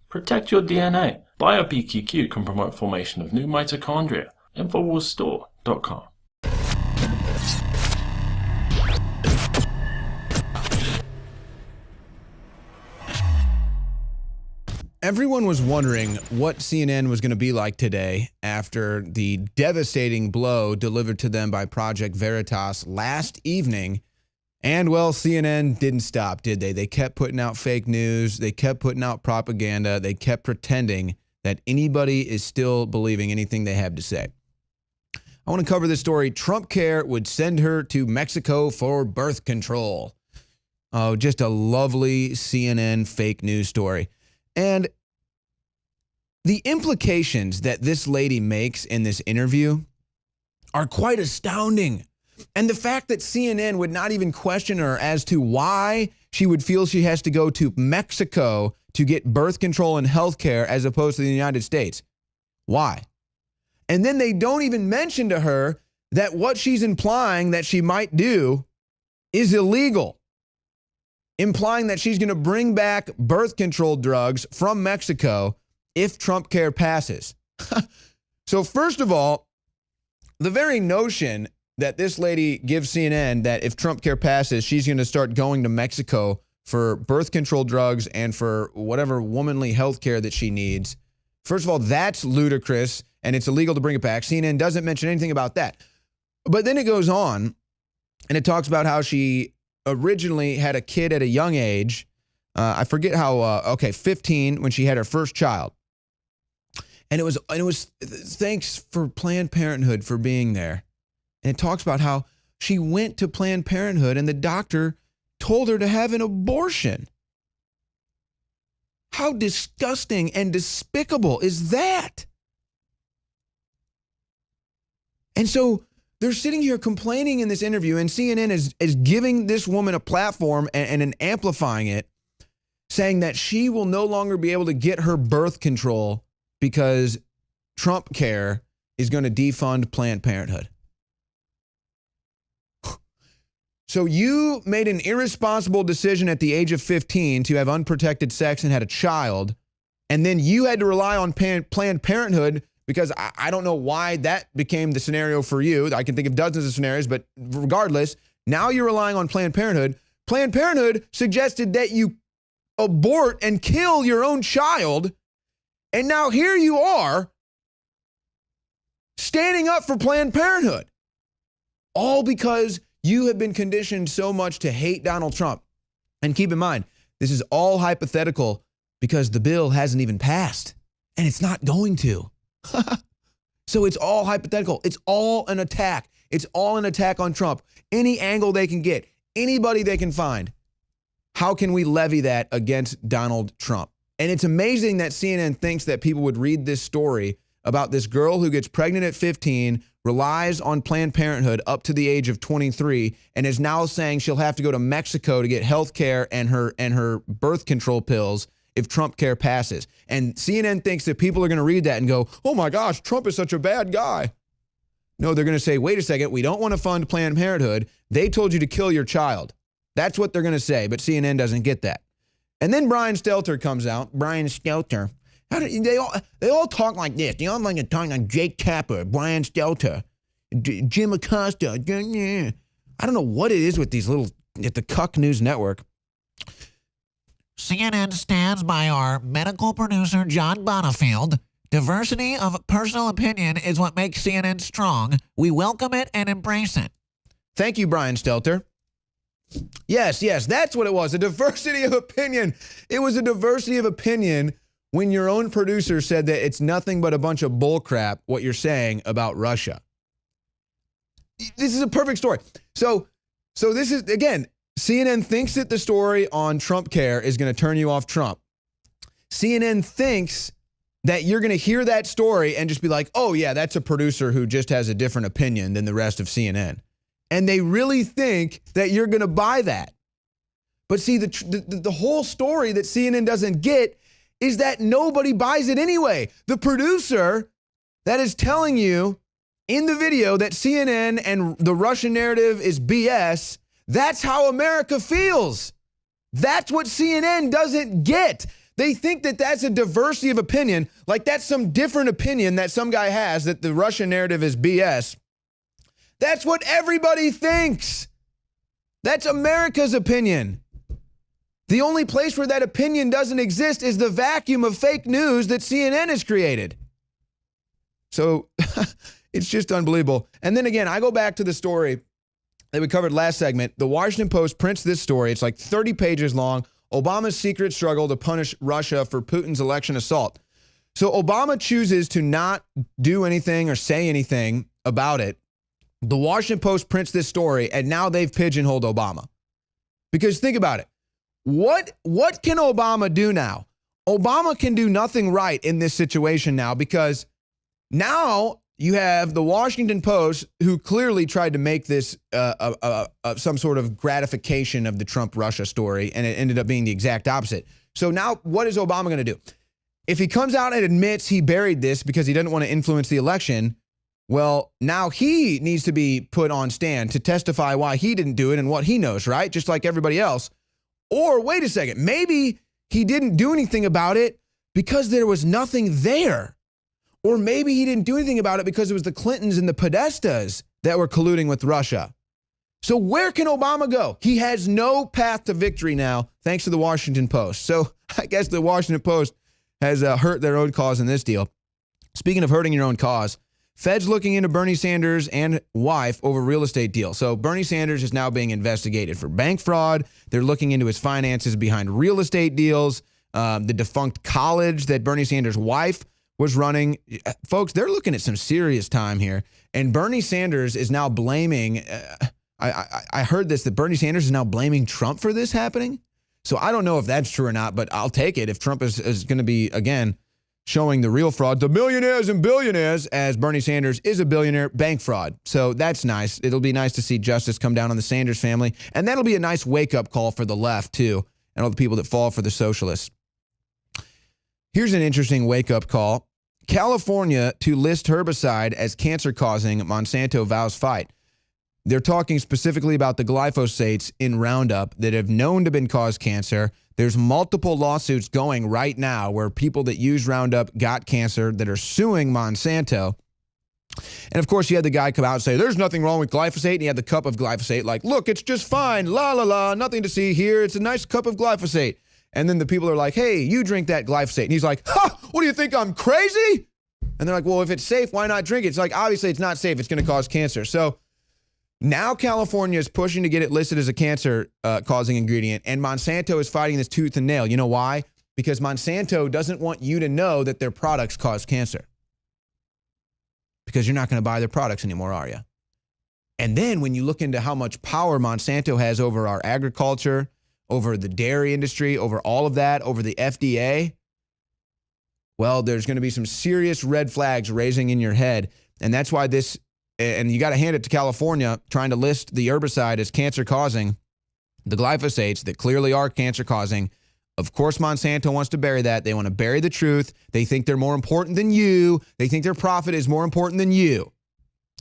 Protect your DNA. BioPQQ can promote formation of new mitochondria. Infowarsstore.com. Everyone was wondering what CNN was going to be like today after the devastating blow delivered to them by Project Veritas last evening. And, well, CNN didn't stop, did they? They kept putting out fake news. They kept putting out propaganda. They kept pretending that anybody is still believing anything they have to say. I want to cover this story. Trump Care would send her to Mexico for birth control. Oh, just a lovely CNN fake news story. And the implications that this lady makes in this interview are quite astounding. And the fact that CNN would not even question her as to why she would feel she has to go to Mexico to get birth control and health care as opposed to the United States. Why? And then they don't even mention to her that what she's implying that she might do is illegal, implying that she's going to bring back birth control drugs from Mexico if Trump Care passes. So first of all, the very notion that this lady gives CNN that if Trump Care passes, she's going to start going to Mexico for birth control drugs and for whatever womanly health care that she needs. First of all, that's ludicrous, and it's illegal to bring it back. CNN doesn't mention anything about that. But then it goes on, and it talks about how she originally had a kid at a young age. I forget how, 15, when she had her first child. And it was thanks for Planned Parenthood for being there. And it talks about how she went to Planned Parenthood and the doctor told her to have an abortion. How disgusting and despicable is that? And so they're sitting here complaining in this interview, and CNN is giving this woman a platform and amplifying it, saying that she will no longer be able to get her birth control because Trump Care is going to defund Planned Parenthood. So you made an irresponsible decision at the age of 15 to have unprotected sex and had a child, and then you had to rely on Planned Parenthood because I don't know why that became the scenario for you. I can think of dozens of scenarios, but regardless, now you're relying on Planned Parenthood. Planned Parenthood suggested that you abort and kill your own child, and now here you are standing up for Planned Parenthood, all because you have been conditioned so much to hate Donald Trump. And keep in mind, this is all hypothetical because the bill hasn't even passed, and it's not going to. So it's all hypothetical. It's all an attack. It's all an attack on Trump. Any angle they can get, anybody they can find. How can we levy that against Donald Trump? And it's amazing that CNN thinks that people would read this story about this girl who gets pregnant at 15, relies on Planned Parenthood up to the age of 23, and is now saying she'll have to go to Mexico to get health care and her birth control pills if Trump Care passes. And CNN thinks that people are going to read that and go, oh my gosh, Trump is such a bad guy. No, they're going to say, wait a second, we don't want to fund Planned Parenthood. They told you to kill your child. That's what they're going to say, but CNN doesn't get that. And then Brian Stelter comes out. Brian Stelter. They all talk like this. They all like talking like Jake Tapper, Brian Stelter, Jim Acosta. I don't know what it is with these little, at the Cuck News Network. CNN stands by our medical producer, John Bonifield. Diversity of personal opinion is what makes CNN strong. We welcome it and embrace it. Thank you, Brian Stelter. Yes, that's what it was, a diversity of opinion. It was a diversity of opinion when your own producer said that it's nothing but a bunch of bullcrap what you're saying about Russia. This is a perfect story. So this is, again, CNN thinks that the story on Trump Care is going to turn you off Trump. CNN thinks that you're going to hear that story and just be like, oh yeah, that's a producer who just has a different opinion than the rest of CNN. And they really think that you're going to buy that. But see, the whole story that CNN doesn't get is that nobody buys it anyway. The producer that is telling you in the video that CNN and the Russian narrative is BS, that's how America feels. That's what CNN doesn't get. They think that that's a diversity of opinion, like that's some different opinion that some guy has, that the Russian narrative is BS. That's what everybody thinks. That's America's opinion. The only place where that opinion doesn't exist is the vacuum of fake news that CNN has created. So it's just unbelievable. And then again, I go back to the story that we covered last segment. The Washington Post prints this story. It's like 30 pages long. Obama's secret struggle to punish Russia for Putin's election assault. So Obama chooses to not do anything or say anything about it. The Washington Post prints this story, and now they've pigeonholed Obama. Because think about it. What can Obama do now? Obama can do nothing right in this situation now, because now you have the Washington Post, who clearly tried to make this some sort of gratification of the Trump-Russia story, and it ended up being the exact opposite. So now what is Obama going to do? If he comes out and admits he buried this because he doesn't want to influence the election, well, now he needs to be put on stand to testify why he didn't do it and what he knows, right? Just like everybody else. Or wait a second, maybe he didn't do anything about it because there was nothing there. Or maybe he didn't do anything about it because it was the Clintons and the Podestas that were colluding with Russia. So where can Obama go? He has no path to victory now, thanks to the Washington Post. So I guess the Washington Post has hurt their own cause in this deal. Speaking of hurting your own cause, Fed's looking into Bernie Sanders and wife over real estate deal. So Bernie Sanders is now being investigated for bank fraud. They're looking into his finances behind real estate deals. The defunct college that Bernie Sanders' wife was running. Folks, they're looking at some serious time here. And Bernie Sanders is now blaming, I heard this, that Bernie Sanders is now blaming Trump for this happening. So I don't know if that's true or not, but I'll take it if Trump is going to be, again, showing the real fraud, the millionaires and billionaires, as Bernie Sanders is a billionaire, bank fraud. So that's nice. It'll be nice to see justice come down on the Sanders family. And that'll be a nice wake-up call for the left, too, and all the people that fall for the socialists. Here's an interesting wake-up call. California to list herbicide as cancer-causing, Monsanto vows fight. They're talking specifically about the glyphosates in Roundup that have known to cause cancer. There's multiple lawsuits going right now where people that use Roundup got cancer that are suing Monsanto. And of course, you had the guy come out and say, there's nothing wrong with glyphosate. And he had the cup of glyphosate like, look, it's just fine. La, la, la, nothing to see here. It's a nice cup of glyphosate. And then the people are like, hey, you drink that glyphosate. And he's like, ha, what do you think? I'm crazy? And they're like, well, if it's safe, why not drink it? It's like, obviously, it's not safe. It's going to cause cancer. So now California is pushing to get it listed as a cancer-causing ingredient. And Monsanto is fighting this tooth and nail. You know why? Because Monsanto doesn't want you to know that their products cause cancer. Because you're not going to buy their products anymore, are you? And then when you look into how much power Monsanto has over our agriculture, over the dairy industry, over all of that, over the FDA, well, there's going to be some serious red flags raising in your head. And that's why this, and you got to hand it to California, trying to list the herbicide as cancer-causing, the glyphosates that clearly are cancer-causing. Of course, Monsanto wants to bury that. They want to bury the truth. They think they're more important than you. They think their profit is more important than you.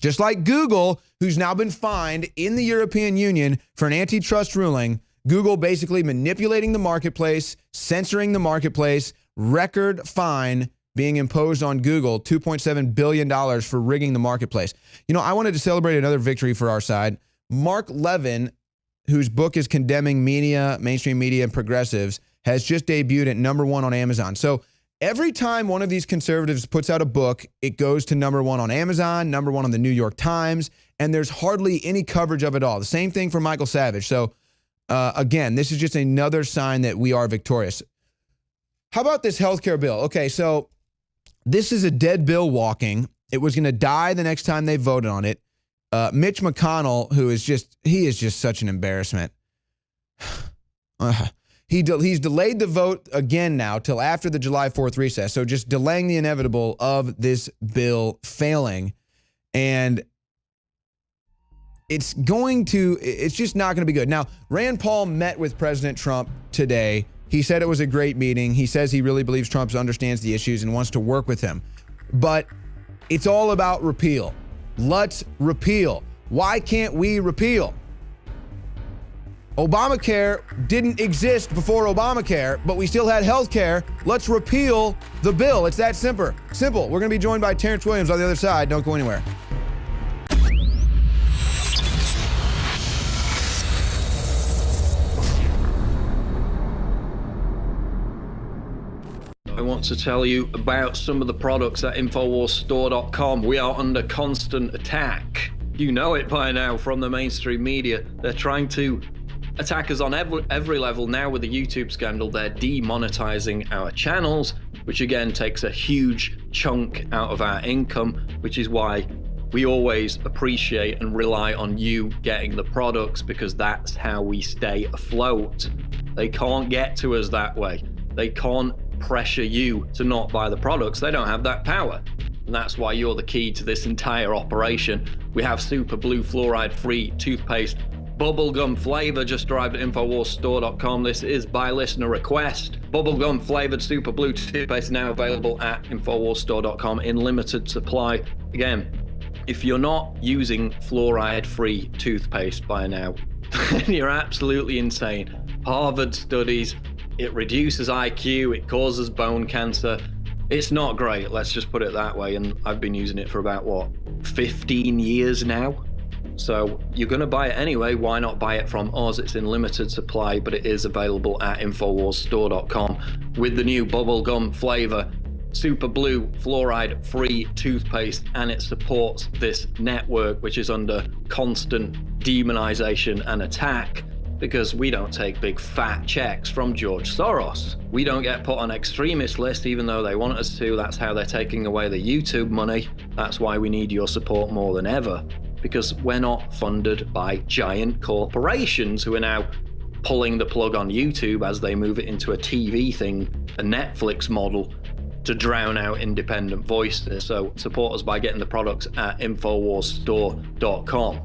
Just like Google, who's now been fined in the European Union for an antitrust ruling. Google basically manipulating the marketplace, censoring the marketplace, record fine being imposed on Google, $2.7 billion for rigging the marketplace. You know, I wanted to celebrate another victory for our side. Mark Levin, whose book is Condemning Media, Mainstream Media, and Progressives, has just debuted at #1 on Amazon. So every time one of these conservatives puts out a book, it goes to #1 on Amazon, #1 on the New York Times, and there's hardly any coverage of it all. The same thing for Michael Savage. So again, this is just another sign that we are victorious. How about this healthcare bill? Okay, so this is a dead bill walking. It was going to die the next time they voted on it. Mitch McConnell, who is just, he is just such an embarrassment. He's delayed the vote again now till after the July 4th recess. So just delaying the inevitable of this bill failing. And it's just not going to be good. Now, Rand Paul met with President Trump today. He said it was a great meeting. He says he really believes Trump understands the issues and wants to work with him. But it's all about repeal. Let's repeal. Why can't we repeal? Obamacare didn't exist before Obamacare, but we still had health care. Let's repeal the bill. It's that simple. We're going to be joined by Terrence Williams on the other side. Don't go anywhere. I want to tell you about some of the products at InfowarsStore.com. We are under constant attack. You know it by now from the mainstream media. They're trying to attack us on every level. Now with the YouTube scandal, they're demonetizing our channels, which again takes a huge chunk out of our income, which is why we always appreciate and rely on you getting the products, because that's how we stay afloat. They can't get to us that way. They can't pressure you to not buy the products. They don't have that power. And that's why you're the key to this entire operation. We have Super Blue fluoride-free toothpaste, bubblegum flavor, just arrived at InfowarsStore.com. This is by listener request. Bubblegum flavored Super Blue toothpaste now available at InfowarsStore.com in limited supply. Again, if you're not using fluoride-free toothpaste by now, you're absolutely insane. Harvard studies, it reduces IQ, it causes bone cancer. It's not great, let's just put it that way. And I've been using it for about, 15 years now? So you're going to buy it anyway, why not buy it from us? It's in limited supply, but it is available at InfowarsStore.com with the new bubblegum flavor, Super Blue fluoride-free toothpaste, and it supports this network, which is under constant demonization and attack, because we don't take big fat checks from George Soros. We don't get put on extremist list even though they want us to. That's how they're taking away the YouTube money. That's why we need your support more than ever, because we're not funded by giant corporations who are now pulling the plug on YouTube as they move it into a TV thing, a Netflix model, to drown out independent voices. So support us by getting the products at InfowarsStore.com.